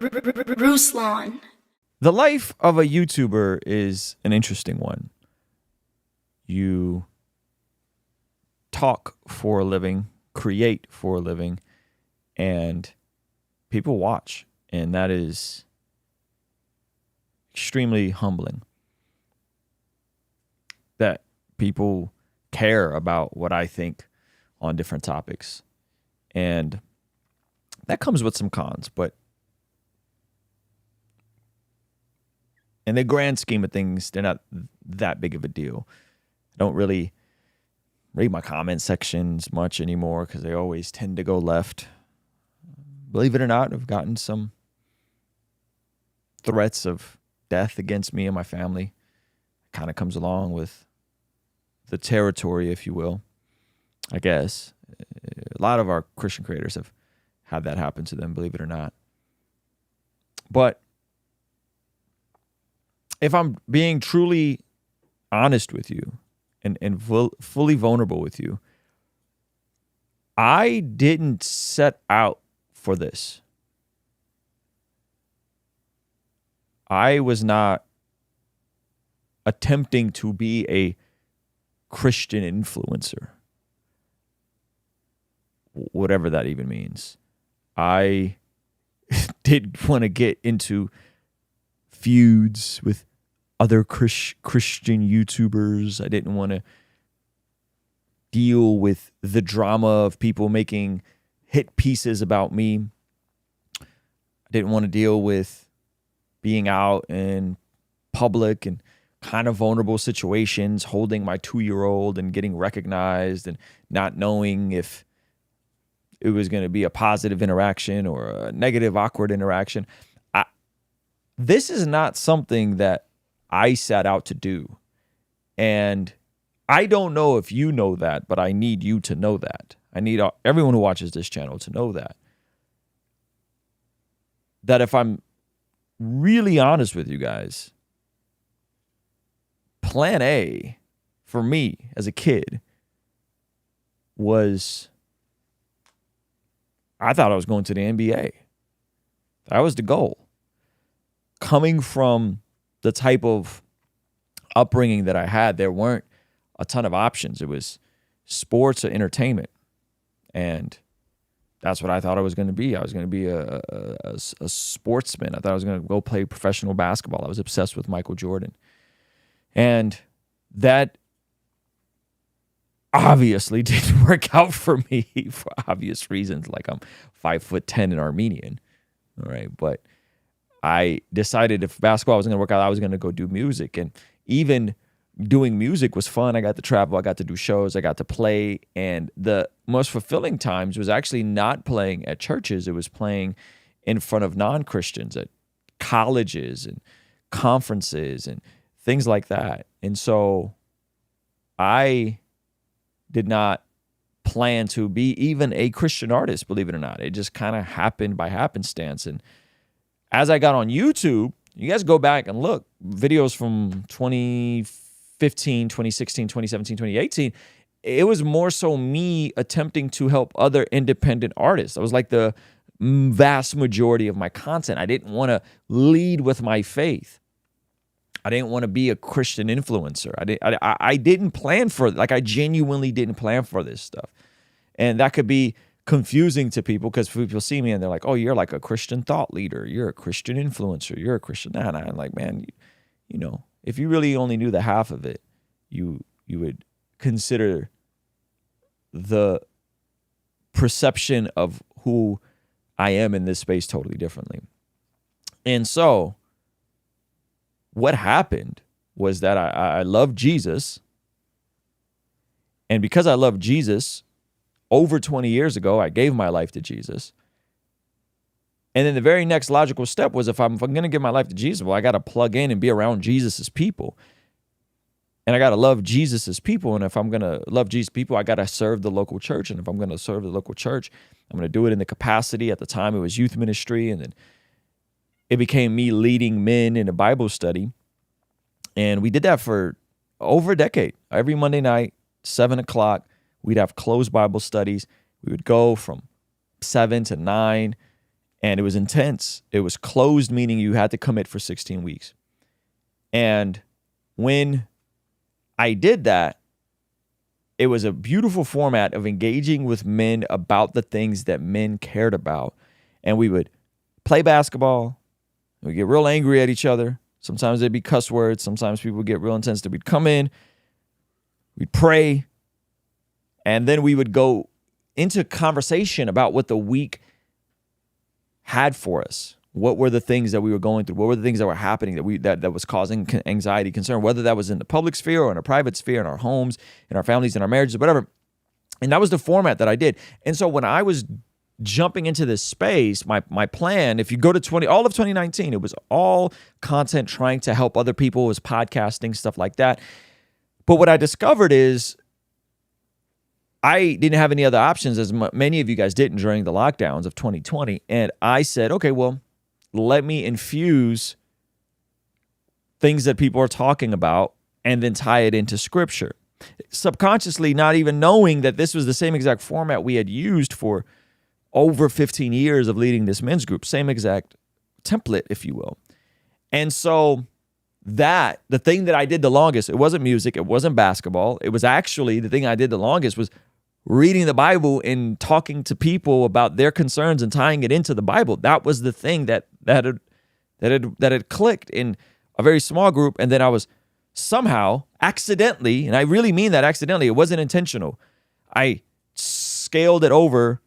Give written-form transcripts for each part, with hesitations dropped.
Ruslan. The life of a YouTuber is an interesting one. You talk for a living, create for a living, and people watch. And that is extremely humbling. That people care about what I think on different topics. And that comes with some cons, but in the grand scheme of things, they're not that big of a deal. I don't really read my comment sections much anymore because they always tend to go left. Believe it or not, I've gotten some threats of death against me and my family. Kind of comes along with the territory, if you will, I guess. A lot of our Christian creators have had that happen to them, believe it or not. But if I'm being truly honest with you and fully vulnerable with you, I didn't set out for this. I was not attempting to be a Christian influencer, whatever that even means. I didn't want to get into feuds with other Christian YouTubers. I didn't want to deal with the drama of people making hit pieces about me. I didn't want to deal with being out in public and kind of vulnerable situations, holding my 2-year-old and getting recognized and not knowing if it was going to be a positive interaction or a negative, awkward interaction. This is not something that I set out to do. And I don't know if you know that, but I need you to know that. I need everyone who watches this channel to know that. That if I'm really honest with you guys, plan A for me as a kid was, I thought I was going to the NBA. That was the goal. Coming from the type of upbringing that I had, there weren't a ton of options. It was sports or entertainment. And that's what I thought I was going to be. I was going to be a sportsman. I thought I was going to go play professional basketball. I was obsessed with Michael Jordan. And that obviously didn't work out for me for obvious reasons. Like I'm 5'10" in Armenian. All right. But I decided if basketball wasn't going to work out, I was going to go do music. And even doing music was fun. I got to travel. I got to do shows. I got to play. And the most fulfilling times was actually not playing at churches. It was playing in front of non-Christians at colleges and conferences and things like that. And so I did not plan to be even a Christian artist, believe it or not. It just kind of happened by happenstance. And as I got on YouTube, you guys go back and look, videos from 2015, 2016, 2017, 2018, it was more so me attempting to help other independent artists. That was like the vast majority of my content. I didn't want to lead with my faith. I didn't want to be a Christian influencer. I didn't plan for it. Like I genuinely didn't plan for this stuff. And that could be confusing to people because people see me and they're like, oh, you're like a Christian thought leader. You're a Christian influencer. You're a Christian. And I'm like, man, you know, if you really only knew the half of it, you would consider the perception of who I am in this space totally differently. And so what happened was that I love Jesus. And because I love Jesus, over 20 years ago, I gave my life to Jesus. And then the very next logical step was if I'm going to give my life to Jesus, well, I got to plug in and be around Jesus's people. And I got to love Jesus's people. And if I'm going to love Jesus' people, I got to serve the local church. And if I'm going to serve the local church, I'm going to do it in the capacity. At the time, it was youth ministry. And then it became me leading men in a Bible study. And we did that for over a decade. Every Monday night, 7 o'clock, we'd have closed Bible studies. We would go from 7 to 9. And it was intense. It was closed, meaning you had to commit for 16 weeks. And when I did that, it was a beautiful format of engaging with men about the things that men cared about. And we would play basketball. We'd get real angry at each other. Sometimes there'd be cuss words. Sometimes people would get real intense. We'd come in, we'd pray, and then we would go into conversation about what the week had for us. What were the things that we were going through? What were the things that were happening that was causing anxiety, concern, whether that was in the public sphere or in a private sphere, in our homes, in our families, in our marriages, whatever. And that was the format that I did. And so when I was jumping into this space, my plan, if you go to all of 2019, it was all content trying to help other people. It was podcasting, stuff like that. But what I discovered is I didn't have any other options, as many of you guys didn't during the lockdowns of 2020. And I said, okay, well, let me infuse things that people are talking about and then tie it into scripture. Subconsciously, not even knowing that this was the same exact format we had used for over 15 years of leading this men's group. Same exact template, if you will. And so the thing that I did the longest, it wasn't music, it wasn't basketball. It was actually, the thing I did the longest was reading the Bible and talking to people about their concerns and tying it into the Bible. That was the thing that had clicked in a very small group. And then I was somehow accidentally, and I really mean that accidentally, it wasn't intentional, I scaled it over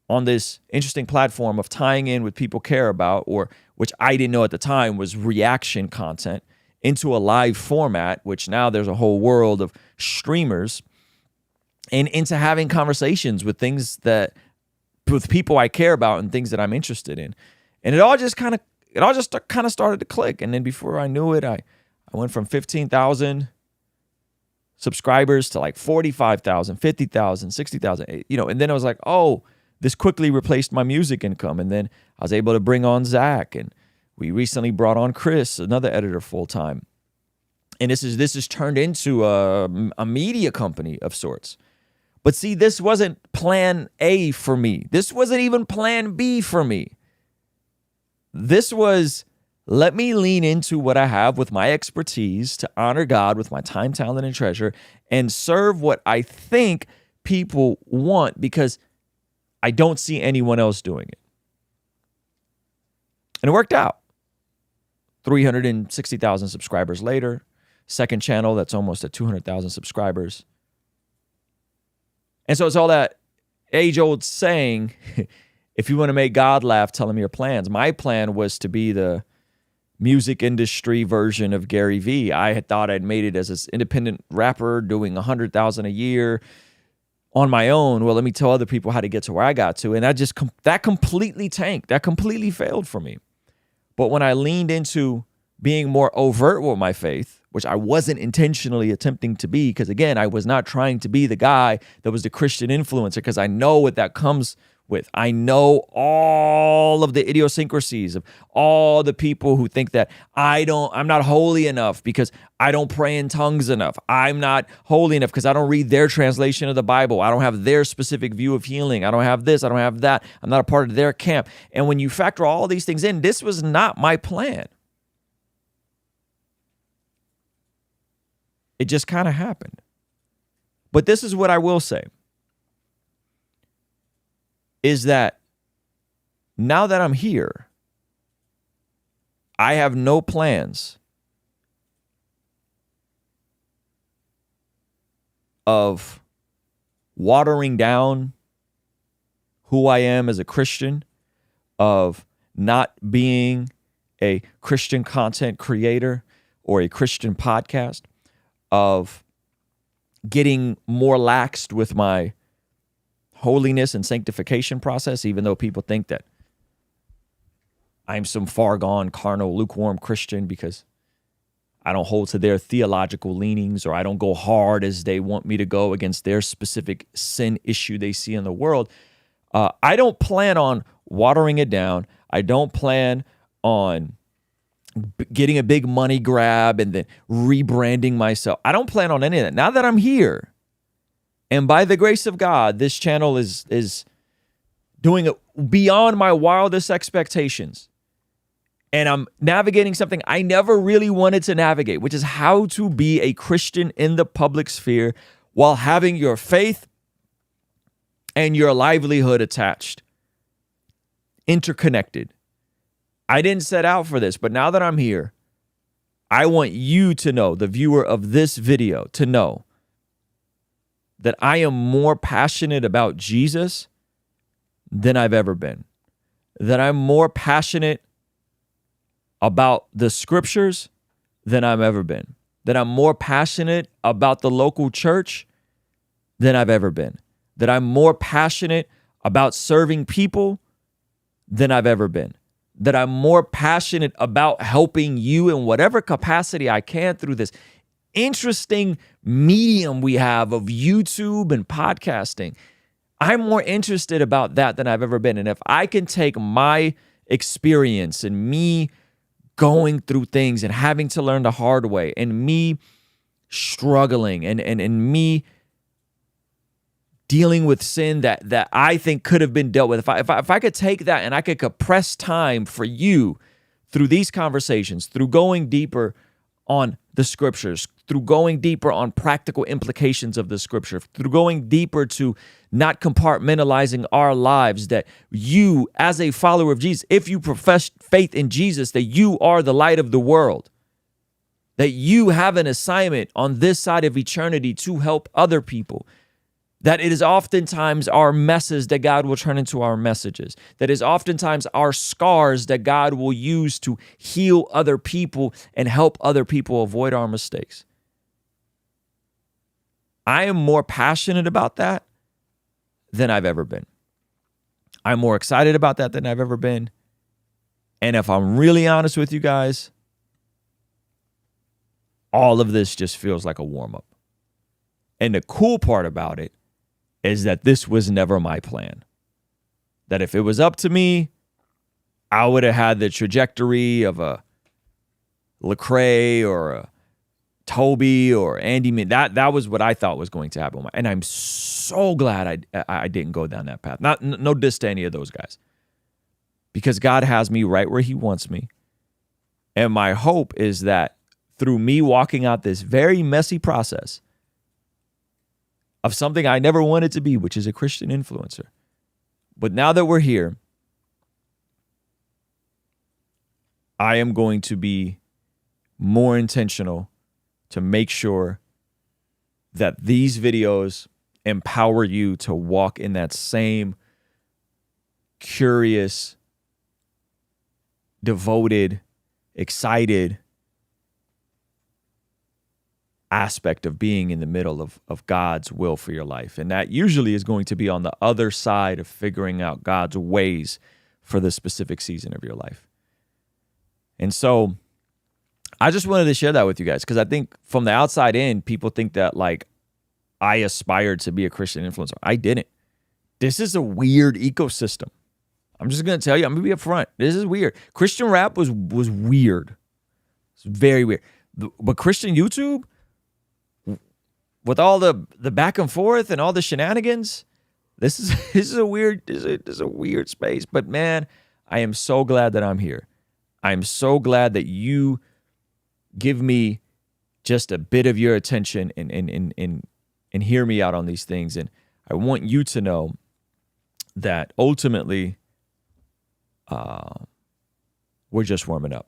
on this interesting platform of tying in what people care about, or which I didn't know at the time was reaction content, into a live format, which now there's a whole world of streamers, and into having conversations with with people I care about and things that I'm interested in. And it all just kind of started to click. And then before I knew it, I went from 15,000 subscribers to like 45,000, 50,000, 60,000, and then I was like, oh, this quickly replaced my music income. And then I was able to bring on Zach, and we recently brought on Chris, another editor, full time. And this is turned into a media company of sorts. But see, this wasn't plan A for me. This wasn't even plan B for me. This was, let me lean into what I have with my expertise to honor God with my time, talent, and treasure, and serve what I think people want, because I don't see anyone else doing it. And it worked out. 360,000 subscribers later, second channel that's almost at 200,000 subscribers. And so it's all that age-old saying, if you want to make God laugh, tell him your plans. My plan was to be the music industry version of Gary Vee. I had thought I'd made it as an independent rapper doing 100,000 a year on my own. Well, let me tell other people how to get to where I got to. And that completely tanked. That completely failed for me. But when I leaned into being more overt with my faith, which I wasn't intentionally attempting to be, because again, I was not trying to be the guy that was the Christian influencer, because I know what that comes with. I know all of the idiosyncrasies of all the people who think that I'm not holy enough because I don't pray in tongues enough. I'm not holy enough because I don't read their translation of the Bible. I don't have their specific view of healing. I don't have this. I don't have that. I'm not a part of their camp. And when you factor all these things in, this was not my plan. It just kind of happened. But this is what I will say, is that now that I'm here, I have no plans of watering down who I am as a Christian, of not being a Christian content creator or a Christian podcast, of getting more laxed with my holiness and sanctification process, even though people think that I'm some far gone, carnal, lukewarm Christian because I don't hold to their theological leanings, or I don't go hard as they want me to go against their specific sin issue they see in the world. I don't plan on watering it down. I don't plan on getting a big money grab and then rebranding myself. I don't plan on any of that. Now that I'm here, and by the grace of God, this channel is doing beyond my wildest expectations. And I'm navigating something I never really wanted to navigate, which is how to be a Christian in the public sphere while having your faith and your livelihood attached, interconnected. I didn't set out for this, but now that I'm here, I want you to know, the viewer of this video, to know that I am more passionate about Jesus than I've ever been. That I'm more passionate about the scriptures than I've ever been. That I'm more passionate about the local church than I've ever been. That I'm more passionate about serving people than I've ever been. That I'm more passionate about helping you in whatever capacity I can through this interesting medium we have of YouTube and podcasting. I'm more interested about that than I've ever been. And if I can take my experience and me going through things and having to learn the hard way and me struggling and me dealing with sin that I think could have been dealt with. If I could take that and I could compress time for you through these conversations, through going deeper on the scriptures, through going deeper on practical implications of the scripture, through going deeper to not compartmentalizing our lives, that you, as a follower of Jesus, if you profess faith in Jesus, that you are the light of the world, that you have an assignment on this side of eternity to help other people, that it is oftentimes our messes that God will turn into our messages, that is oftentimes our scars that God will use to heal other people and help other people avoid our mistakes. I am more passionate about that than I've ever been. I'm more excited about that than I've ever been. And if I'm really honest with you guys, all of this just feels like a warm-up. And the cool part about it is that this was never my plan. That if it was up to me, I would have had the trajectory of a Lecrae or a Toby or Andy. That was what I thought was going to happen. And I'm so glad I didn't go down that path. No diss to any of those guys. Because God has me right where he wants me. And my hope is that through me walking out this very messy process of something I never wanted to be, which is a Christian influencer. But now that we're here, I am going to be more intentional to make sure that these videos empower you to walk in that same curious, devoted, excited aspect of being in the middle of God's will for your life. And that usually is going to be on the other side of figuring out God's ways for the specific season of your life. And so I just wanted to share that with you guys, because I think from the outside in, people think that like I aspired to be a Christian influencer. I didn't. This is a weird ecosystem. I'm just going to tell you, I'm going to be upfront. This is weird. Christian rap was weird. It's very weird. But Christian YouTube, with all the back and forth and all the shenanigans, this is a weird space. But man, I am so glad that I'm here. I'm so glad that you give me just a bit of your attention and hear me out on these things. And I want you to know that ultimately, we're just warming up.